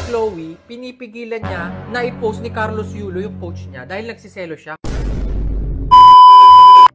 Chloe, pinipigilan niya na i-post ni Carlos Yulo yung coach niya dahil nagsiselo siya.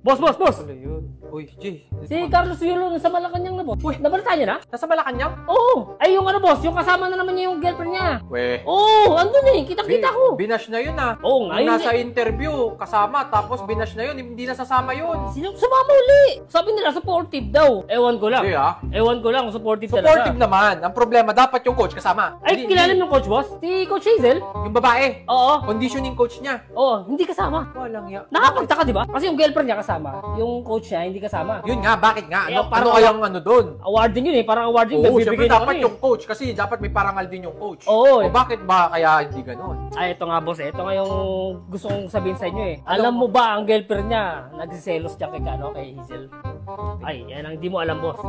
Boss! Ano yun? Uy, Jay. Si Carlos Yulo sa Malacanang na, boss. Uy. Nabalita niya na? Nasa Malacanang? Oo. Ay, yung ano, boss, yung kasama na naman niya yung girlfriend niya. Weh. Oo, andun eh. Kita-kita ko. Binash na yun ah. Oo nga, Nung yun nasa interview, kasama, tapos binash na yun, hindi nasasama yun. Sino sumama uli? Sabi nila, supportive daw. Ewan ko lang. Hindi ah. Ewan ko lang, supportive Supportive talaga. naman. Ang problema, dapat yung coach kasama. Ay, kilala mo yung coach, boss? Si Coach Hazel? Yung babae. Oo. Conditioning coach niya. Oo, hindi kasama. Walang ya. Nakapagtaka, di ba? Kasi yung girlfriend niya kasama. Yung coach niya, hindi kasama. Yun nga, bakit nga? Eh, Ano parang kayang ano doon? Award din yun eh. Parang award din. Oo, Nagbibigay syempre na dapat kami. yung coach kasi dapat may parangal din yung coach. Oo. O bakit ba kaya hindi ganon? Ay, ito nga boss eh. Ito nga yung gusto kong sabihin sa inyo eh. Alam mo ba ang girlfriend niya nagsiselos siya kay Hazel? Ay, yan ang di mo alam, boss.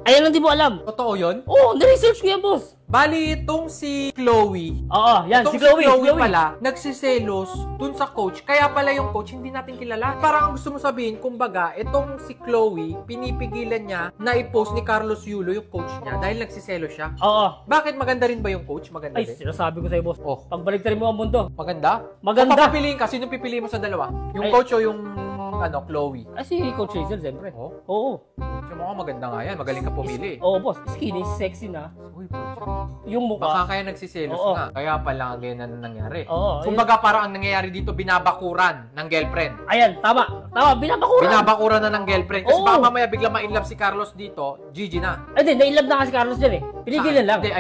Ayan ang di mo alam. Totoo yun? Oo, na-research ko yan, boss. Bali, itong si Chloe. Oo, yan, si Itong Chloe. pala, nagsiselos dun sa coach. Kaya pala yung coach, hindi natin kilala. Parang ang gusto mo sabihin, kumbaga, itong si Chloe, pinipigilan niya na i-post ni Carlos Yulo yung coach niya dahil nagsiselos siya. Oo. Bakit maganda rin ba yung coach? Maganda Ay, rin. sinasabi ko sa'yo, boss. Oh. Pagbaliktarin mo ang mundo. Maganda? Maganda. Kung papapiliin ka, sino pipiliin mo sa dalawa? Yung Ay. coach o yung Chloe? Ay, si Coach Hazel, siyempre. Oh? Oo. Siya mo maganda nga yan. Magaling ka pumili. Oo, boss. Skinny, sexy na. Uy, Yung mukha. baka kaya nagsiselos Oo. nga. Kaya pala ang ganyan na nangyari. Oo. Kumbaga parang ang nangyayari dito, binabakuran ng girlfriend. Ayan, tama. Tama, binabakuran. Binabakuran na ng girlfriend. Kasi Oo. baka mamaya bigla ma-inlove si Carlos dito, GG na. Ay, di, nailab na kasi Carlos dyan eh. Pinigilan lang. Hindi,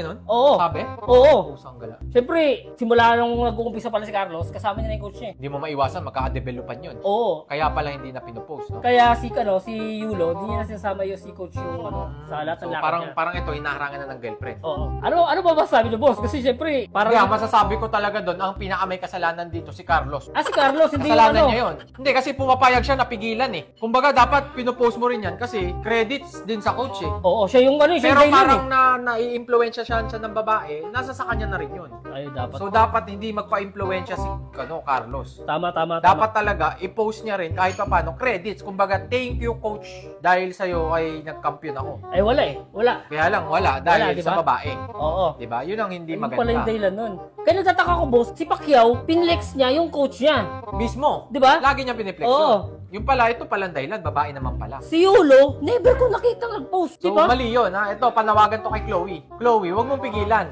ganun? Oo. Sabi? Oo. Pusang gala. Siyempre, simula nung nag-uumpisa pala si Carlos, kasama niya na yung coach niya eh. Hindi mo maiwasan, magkaka-developan yun. Oo. Kaya pala hindi na pinupost, no? Kaya si Yulo, hindi niya na sinasama yung si coach yung sa lahat ng lakad parang, niya. parang ito, hinaharangan na ng girlfriend. Oo. Ano ba masasabi niyo, boss? Kasi siyempre, parang... Kaya masasabi ko talaga doon, ang pinaka may kasalanan dito si Carlos. si Carlos, hindi yung Kasalanan ano. niya yun. Hindi, kasi pumapayag siya, napigilan eh. Kumbaga, dapat pinupost mo rin yan kasi credits din sa coach eh. Oo, siya yung ano, siya Pero yung dahilan parang nai-impluensya siya ng babae, nasa sa kanya na rin yun. Ay, dapat. So, dapat hindi magpa-impluensya si Carlos. Tama. Dapat talaga, i-post niya rin kahit pa paano credits. Kumbaga, thank you coach dahil sa'yo ay nag-champion ako. Ay, wala eh. Wala. Kaya lang, wala. Dahil Wala, sa diba? babae. Oo. Diba? Yun ang hindi Ayun pala yung maganda. dahilan nun. Kaya nagtataka ko, boss, si Pacquiao, pinlex niya yung coach niya. Mismo. Diba? Lagi niya piniplex Oo. yun. Yung pala, ito palang dahilan. Babae naman pala. Si Yulo, never ko nakita nag-post, So, diba? mali yun, ha? Ito, panawagan to kay Chloe. Chloe, huwag mong pigilan.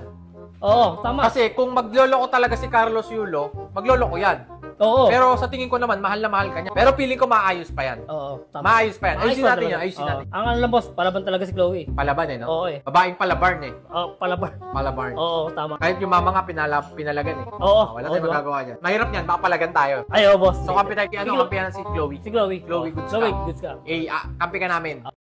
Oo, tama. Kasi kung magloloko talaga si Carlos Yulo, magloloko yan. Oo. Pero sa tingin ko naman, mahal na mahal ka niya. Pero feeling ko maayos pa yan. Oo, tama. Maayos pa yan. Ayusin natin talaga. yan, ayusin natin. Ang ano lang, boss, palaban talaga si Chloe. Palaban eh, no? Oo eh. Babaeng palabarn eh. Palaban. Palabarn. Oo, tama. Kahit yung mama nga pinalagan eh. Oo. Wala tayong magagawa dyan. Mahirap yan, makapalagan tayo. Ay, oo, boss. So, kampi tayo, kampihan si Chloe. Si Chloe. Chloe, goods ka. Chloe, goods ka. Kampi ka namin.